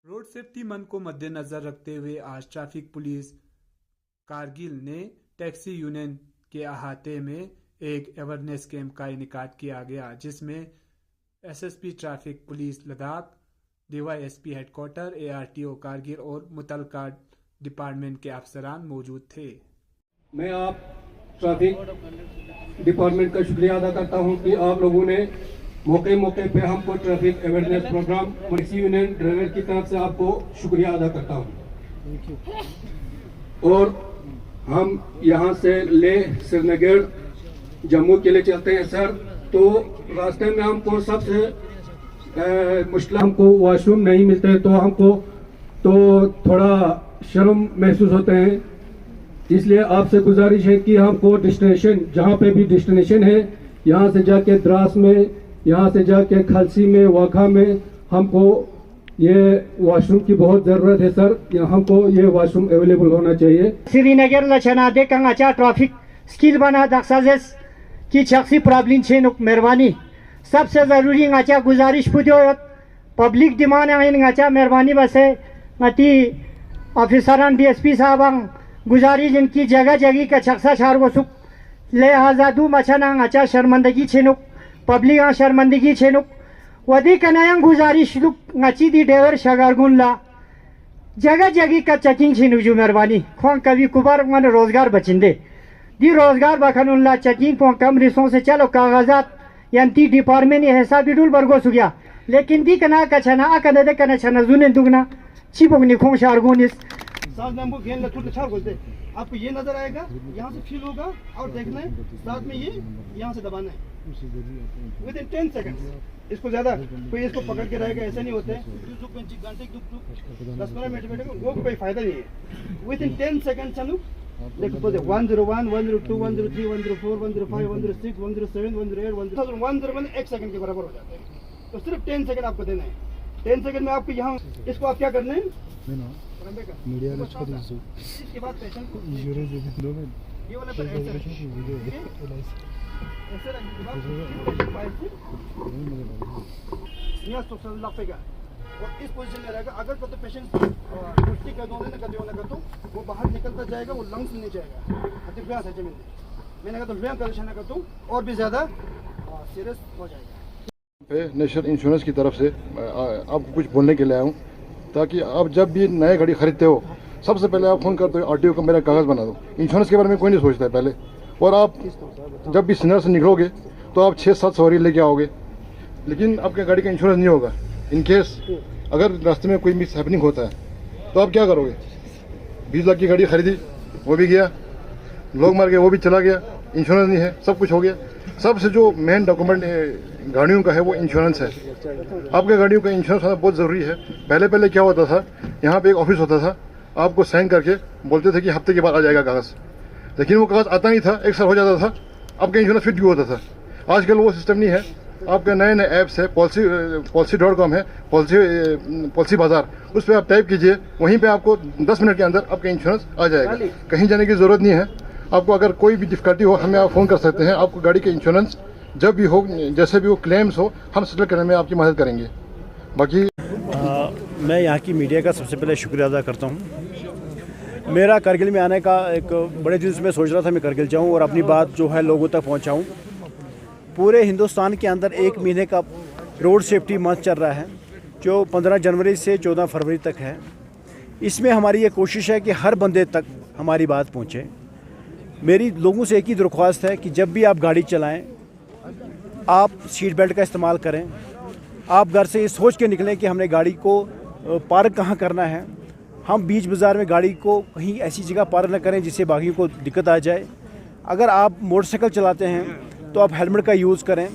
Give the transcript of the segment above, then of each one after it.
Road safety month को मद्देनजर रखते हुए आज ट्रैफिक पुलिस कारगिल ने टैक्सी यूनियन के अहाते में एक अवेयरनेस कैंप का इनेकाद किया गया, जिसमें SSP traffic police Ladakh, DYSP headquarter, ARTO Kargil और मुतल्लिका डिपार्टमेंट के अफसरान मौजूद थे। मैं आप ट्रैफिक डिपार्टमेंट का शुक्रिया अदा करता हूं कि आप लोगों ने मौके पे हमको traffic awareness program taxi union driver की तरफ से आपको शुक्रिया अदा करता हूं। और हम यहां से ले श्रीनगर जम्मू के लिए चलते हैं सर, तो रास्ते में हमको सबसे मुश्किल, हमको वॉशरूम नहीं मिलते तो हमको तो थोड़ा शर्म महसूस होते हैं। इसलिए आपसे गुजारिश है कि हमको डेस्टिनेशन, जहाँ पे भी डेस्टिनेशन है, यहाँ से जाके द्रास में, यहाँ से जाके खलसी में, वाखा में हमको ये वॉशरूम की बहुत जरूरत है सर। हमको ये वॉशरूम अवेलेबल होना चाहिए। श्रीनगर लचना दे कंगाचा ट्रैफिक स्किल बना दक्साजेस की शख्सी प्रॉब्लम छे नुक मेहरबानी सबसे जरूरी ngacha गुजारिश पुदियो पब्लिक डिमांड है ngacha मेहरबानी बसे मती ऑफिसरान डीएसपी साहब गुजारिश इनकी जगह जगह का शख्सा छार वो सुख ले आजादू मचना ngacha शर्मंदगी छेनुक पब्लिक शर्मंदगी छेनुक वदी कनायंग गुजारिश लुक ngachi दी ड्राइवर शगारगुन ला जगह जगह का चेकिंग छेनु जो मेहरबानी खों कभी कुबार मन रोजगार बचिंदे दी रोजगार बखनुल्ला चेकिंग को कम रिसों से चलो कागजात यंती डिपार्टमेंट हिसाब बिडुल बरगो सुगिया लेकिन दी कना का छना अकदे दे कना छना जुने दुगना चिपोगनी खों शारगुनिस साथ में हमको गेंद लटूट छाड़ बोलते हैं। आपको ये नजर आएगा, यहाँ से फील होगा और देखना है, साथ में ये यहाँ से दबाना है विद इन 10 सेकंड्स। इसको ज्यादा कोई इसको पकड़ के रहेगा ऐसा नहीं होता है, घंटे 10-15 मिनट बैठेगा वो कोई फायदा नहीं है। विद इन 10 सेकंड चलो देखो तो 101, 102, 103, 104, 105, 106, 107, 108, 101 1 सेकंड के बराबर हो जाते हैं। तो सिर्फ 10 सेकंड आपको देना है। 10 सेकंड में आपको यहाँ इसको आप क्या करना है, इसके बाद पेशेंट को ये वाला पर ऐसे यहाँ तो लगेगा और इस पोजीशन में रहेगा। अगर तो पेशेंट पुष्टि कर दो तो वो बाहर निकलता जाएगा, वो लंग्स में नहीं जाएगा। व्यास है जमीन मैंने कहा तो व्यायाम कर दूँ और भी ज़्यादा सीरियस हो जाएगा। नेशनल इंश्योरेंस की तरफ से आपको कुछ बोलने के लिए आया हूँ, ताकि आप जब भी नए गाड़ी खरीदते हो सबसे पहले आप फ़ोन करते हो आरटीओ को मेरा कागज़ बना दो। इंश्योरेंस के बारे में कोई नहीं सोचता है पहले। और आप जब भी श्रीनगर से निकलोगे तो आप 6-7 सवारी लेके आओगे, लेकिन आपके गाड़ी का इंश्योरेंस नहीं होगा। इन केस अगर रास्ते में कोई मिस हैपनिंग होता है तो आप क्या करोगे? 20 लाख की गाड़ी खरीदी, वो भी गया, लोग मर गए, वो भी चला गया, इंश्योरेंस नहीं है, सब कुछ हो गया। सबसे जो मेन डॉक्यूमेंट गाड़ियों का है वो इंश्योरेंस है। आपके गाड़ियों का इंश्योरेंस होना बहुत ज़रूरी है। पहले क्या होता था, यहाँ पे एक ऑफिस होता था, आपको साइन करके बोलते थे कि हफ्ते के बाद आ जाएगा कागज़, लेकिन वो कागज़ आता नहीं था, 1 साल हो जाता था, आपका इंश्योरेंस फिट भी होता था। आजकल वो सिस्टम नहीं है। आपके नए ऐप्स है, policy.com है, पॉलिसी बाजार, उस पर आप टाइप कीजिए, वहीं पे आपको 10 मिनट के अंदर आपका इंश्योरेंस आ जाएगा। कहीं जाने की ज़रूरत नहीं है आपको। अगर कोई भी डिफिकल्टी हो हमें आप फ़ोन कर सकते हैं। आपको गाड़ी के इंश्योरेंस जब भी हो, जैसे भी वो क्लेम्स हो, हम सेटल करने में आपकी मदद करेंगे। बाकी मैं यहाँ की मीडिया का सबसे पहले शुक्रिया अदा करता हूँ। मेरा करगिल में आने का एक बड़े दिन से मैं सोच रहा था मैं करगिल जाऊँ और अपनी बात जो है लोगों तक पहुँचाऊँ। पूरे हिंदुस्तान के अंदर 1 महीने का रोड सेफ्टी मंथ चल रहा है, जो 15 जनवरी से 14 फरवरी तक है। इसमें हमारी ये कोशिश है कि हर बंदे तक हमारी बात पहुँचे। मेरी लोगों से एक ही दरख्वास्त है कि जब भी आप गाड़ी चलाएं आप सीट बेल्ट का इस्तेमाल करें। आप घर से ये सोच के निकलें कि हमने गाड़ी को पार्क कहाँ करना है। हम बीच बाज़ार में गाड़ी को कहीं ऐसी जगह पार्क न करें जिससे बाकियों को दिक्कत आ जाए। अगर आप मोटरसाइकिल चलाते हैं तो आप हेलमेट का यूज़ करें।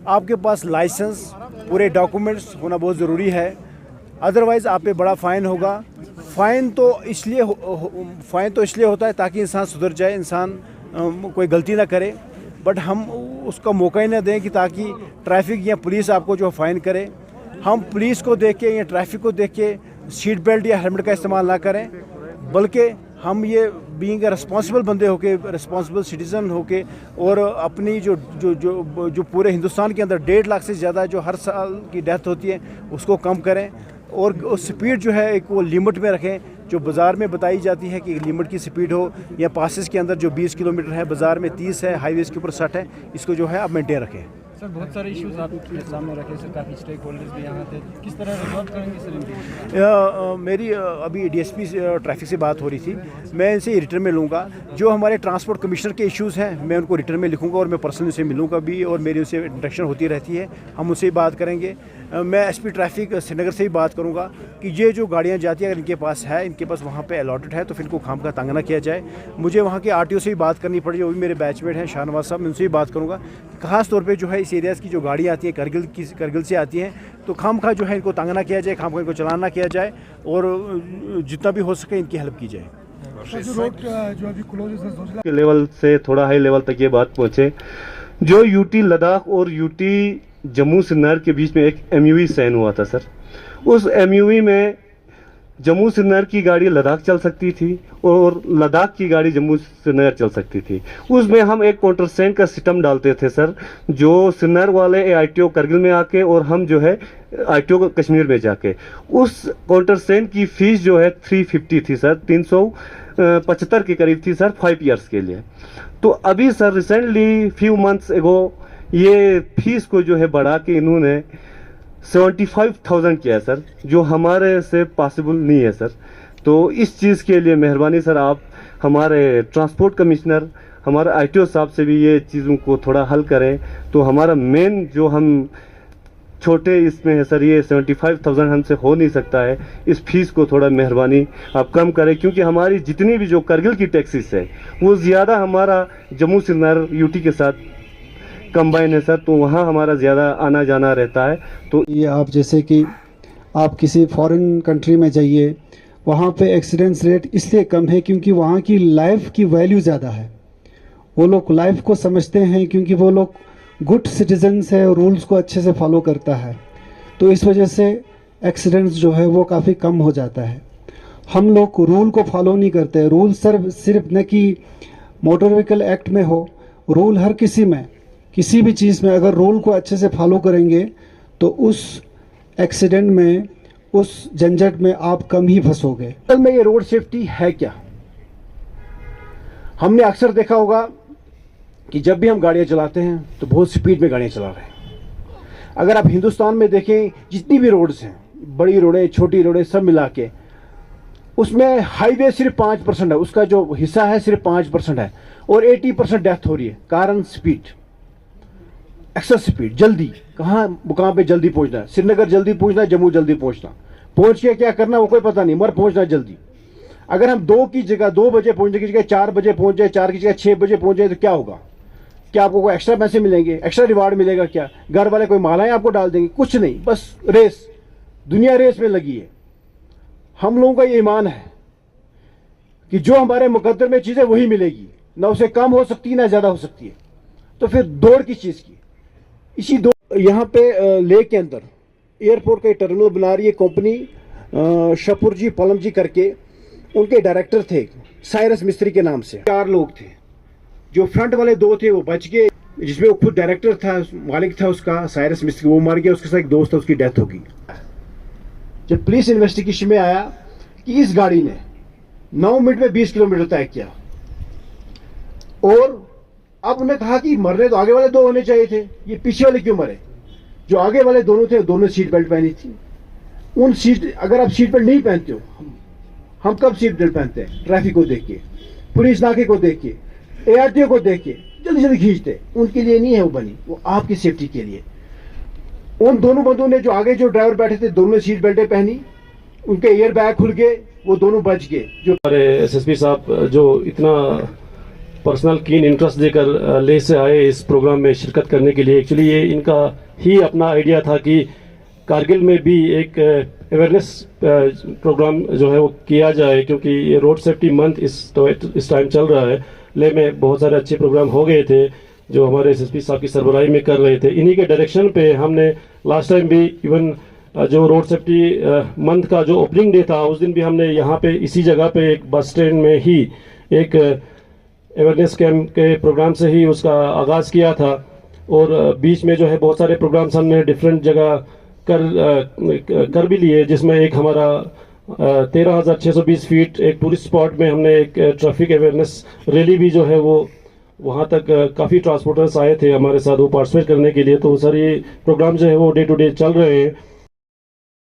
आपके पास लाइसेंस, पूरे डॉक्यूमेंट्स होना बहुत ज़रूरी है, अदरवाइज़ आप पे बड़ा फ़ाइन होगा। फ़ाइन तो इसलिए होता है ताकि इंसान सुधर जाए, इंसान कोई गलती ना करे, बट हम उसका मौका ही ना दें कि ताकि ट्रैफिक या पुलिस आपको जो फ़ाइन करे। हम पुलिस को देख के या ट्रैफिक को देख के सीट बेल्ट या हेलमेट का इस्तेमाल ना करें, बल्कि हम ये बीइंग रिस्पॉन्सिबल बंदे होके, रिस्पॉन्सिबल सिटीज़न होके, और अपनी जो जो जो जो पूरे हिंदुस्तान के अंदर 1.5 लाख से ज़्यादा जो हर साल की डेथ होती है उसको कम करें। और स्पीड जो है एक वो लिमिट में रखें, जो बाज़ार में बताई जाती है कि लिमिट की स्पीड हो, या पासेस के अंदर जो 20 किलोमीटर है, बाज़ार में 30 है, हाईवेज़ के ऊपर 60 है, इसको जो है आप मेंटेन रखें। सर बहुत सारे इश्यूज आपके सामने रखे सर, काफ़ी स्टेक होल्डर्स भी यहाँ थे, किस तरह रिजॉल्व करेंगे सर इनकी? मेरी अभी डीएसपी ट्रैफिक से बात हो रही थी, मैं इनसे रिटर्न में लूँगा। जो हमारे ट्रांसपोर्ट कमिश्नर के इश्यूज़ हैं मैं उनको रिटर्न में लिखूँगा, और मैं पर्सनली उनसे मिलूँगा भी, और मेरी उनसे इंटरेक्शन होती रहती है, हम उनसे बात करेंगे। मैं एसपी ट्रैफिक श्रीनगर से ही बात करूँगा कि ये जो गाड़ियाँ जाती हैं अगर इनके पास है, इनके पास वहाँ पे अलॉटेड है, तो फिर इनको खाम का तंग ना किया जाए। मुझे वहाँ के आरटीओ से ही बात करनी पड़ी, वो भी मेरे बैचमेट हैं शाहनवाज साहब, मैं उनसे ही बात करूँगा। ख़ास तौर पे जो है इस एरियाज़ की जो गाड़ियाँ आती हैं करगिल से आती हैं, तो खाम खा जो है इनको तंग ना किया जाए, खाम खा इनको चलान ना किया जाए, और जितना भी हो सके इनकी हेल्प की जाए। के लेवल से थोड़ा हाई लेवल तक ये बात पहुँचे, जो यूटी लद्दाख और यूटी जम्मू श्रीनगर के बीच में एक एमयूवी साइन हुआ था सर। उस एमयूवी में जम्मू श्रीनगर की गाड़ी लद्दाख चल सकती थी और लद्दाख की गाड़ी जम्मू श्रीनगर चल सकती थी। उसमें हम एक कॉन्ट्रासेंट का सिस्टम डालते थे सर, जो श्रीनगर वाले आईटीओ करगिल में आके और हम जो है आईटीओ कश्मीर में जाके, उस कॉन्ट्रासेंट की फीस जो है 350 थी सर, 375 के करीब थी सर 5 ईयर्स के लिए। तो अभी सर रिसेंटली फ्यू मंथ्स एगो ये फीस को जो है बढ़ा के इन्होंने 75,000 किया है सर, जो हमारे से पॉसिबल नहीं है सर। तो इस चीज़ के लिए मेहरबानी सर आप हमारे ट्रांसपोर्ट कमिश्नर, हमारे आईटीओ साहब से भी ये चीज़ों को थोड़ा हल करें। तो हमारा मेन जो हम छोटे इसमें है सर, ये 75,000 हमसे हो नहीं सकता है, इस फीस को थोड़ा मेहरबानी आप कम करें, क्योंकि हमारी जितनी भी जो करगिल की टैक्सीज है वो ज़्यादा हमारा जम्मू श्रीनगर यूटी के साथ कंबाइन है सर, तो वहाँ हमारा ज़्यादा आना जाना रहता है। तो ये आप जैसे कि आप किसी फॉरेन कंट्री में जाइए, वहाँ पे एक्सीडेंट्स रेट इसलिए कम है क्योंकि वहाँ की लाइफ की वैल्यू ज़्यादा है। वो लोग लाइफ को समझते हैं क्योंकि वो लोग गुड सिटीजन्स है, रूल्स को अच्छे से फॉलो करता है, तो इस वजह से एक्सीडेंट्स जो है वो काफ़ी कम हो जाता है। हम लोग रूल को फॉलो नहीं करते। रूल सिर्फ न कि मोटर व्हीकल एक्ट में हो, रूल हर किसी में, किसी भी चीज़ में अगर रूल को अच्छे से फॉलो करेंगे तो उस एक्सीडेंट में, उस झंझट में आप कम ही फंसोगे। असल में ये रोड सेफ्टी है क्या? हमने अक्सर देखा होगा कि जब भी हम गाड़ियाँ चलाते हैं तो बहुत स्पीड में गाड़ियाँ चला रहे हैं। अगर आप हिंदुस्तान में देखें जितनी भी रोड्स हैं, बड़ी रोडें छोटी रोडें सब मिला के, उसमें हाईवे सिर्फ 5% है, उसका जो हिस्सा है सिर्फ 5% है, और 80% डेथ हो रही है। कारण स्पीड, एक्सेस स्पीड, जल्दी कहाँ मुकाम पे जल्दी पहुंचना है, श्रीनगर जल्दी पहुंचना है, जम्मू जल्दी पहुंचना, पहुंच के क्या करना वो कोई पता नहीं, मगर पहुंचना जल्दी। अगर हम 2 की जगह 2 बजे पहुंचने की जगह 4 बजे पहुंच जाए, 4 की जगह 6 बजे पहुंच जाए, तो क्या होगा? क्या आपको कोई एक्स्ट्रा पैसे मिलेंगे, एक्स्ट्रा रिवार्ड मिलेगा क्या? घर वाले कोई मालाएं आपको डाल देंगे? कुछ नहीं, बस रेस, दुनिया रेस में लगी है। हम लोगों का ये ईमान है कि जो हमारे मुकद्दर में चीज़ें वही मिलेगी, ना उसे कम हो सकती ना ज़्यादा हो सकती है। तो फिर दौड़ किस चीज़ की? इसी दो यहाँ पे लेक के अंदर एयरपोर्ट का टर्मिनल बना रही है कंपनी, शपुर जी पलम जी करके, उनके डायरेक्टर थे साइरस मिस्त्री के नाम से। 4 लोग थे, जो फ्रंट वाले 2 थे वो बच गए, जिसमें वो खुद डायरेक्टर था, मालिक था उसका साइरस मिस्त्री, वो मर गया, उसके साथ एक दोस्त था, उसकी डेथ होगी। जब पुलिस इन्वेस्टिगेशन में आया कि इस गाड़ी ने 9 मिनट में 20 किलोमीटर तय किया, और अब उन्हें कहा कि मरने तो आगे वाले 2 होने चाहिए थे, ये पीछे वाले क्यों मरे? जो आगे वाले दोनों थे, दोनों सीट बेल्ट पहनी थी। उन सीट, अगर आप सीट बेल्ट नहीं पहनते हो, हम कब सीट बेल्ट पहनते हैं? ट्रैफिक को देख के, पुलिस नाके को देख के, एआरटीओ को देख के जल्दी जल्दी खींचते। उनके लिए नहीं है वो बनी, वो आपकी सेफ्टी के लिए। उन दोनों बंदों ने, जो आगे जो ड्राइवर बैठे थे, दोनों सीट बेल्टें पहनी, उनके एयर बैग खुल गए, वो दोनों बच गए। जो हमारे एसएसपी साहब जो इतना पर्सनल कीन इंटरेस्ट देकर ले से आए इस प्रोग्राम में शिरकत करने के लिए, एक्चुअली ये इनका ही अपना आइडिया था कि कारगिल में भी एक अवेयरनेस प्रोग्राम जो है वो किया जाए, क्योंकि ये रोड सेफ्टी मंथ इस टाइम चल रहा है। ले में बहुत सारे अच्छे प्रोग्राम हो गए थे जो हमारे एसएसपी साहब की सरबराही में कर रहे थे। इन्हीं के डायरेक्शन पे हमने लास्ट टाइम भी इवन जो रोड सेफ्टी मंथ का जो ओपनिंग डे था, उस दिन भी हमने यहाँ पे इसी जगह पे एक बस स्टैंड में ही एक अवेयरनेस कैंप के प्रोग्राम से ही उसका आगाज़ किया था। और बीच में जो है बहुत सारे प्रोग्राम्स हमने डिफरेंट जगह कर भी लिए, जिसमें एक हमारा 13,620 फीट एक टूरिस्ट स्पॉट में हमने एक ट्रैफिक अवेयरनेस रैली भी जो है वो वहाँ तक काफ़ी ट्रांसपोर्टर्स आए थे हमारे साथ वो पार्टिसिपेट करने के लिए। तो सर ये प्रोग्राम जो है वो डे टू डे चल रहे हैं।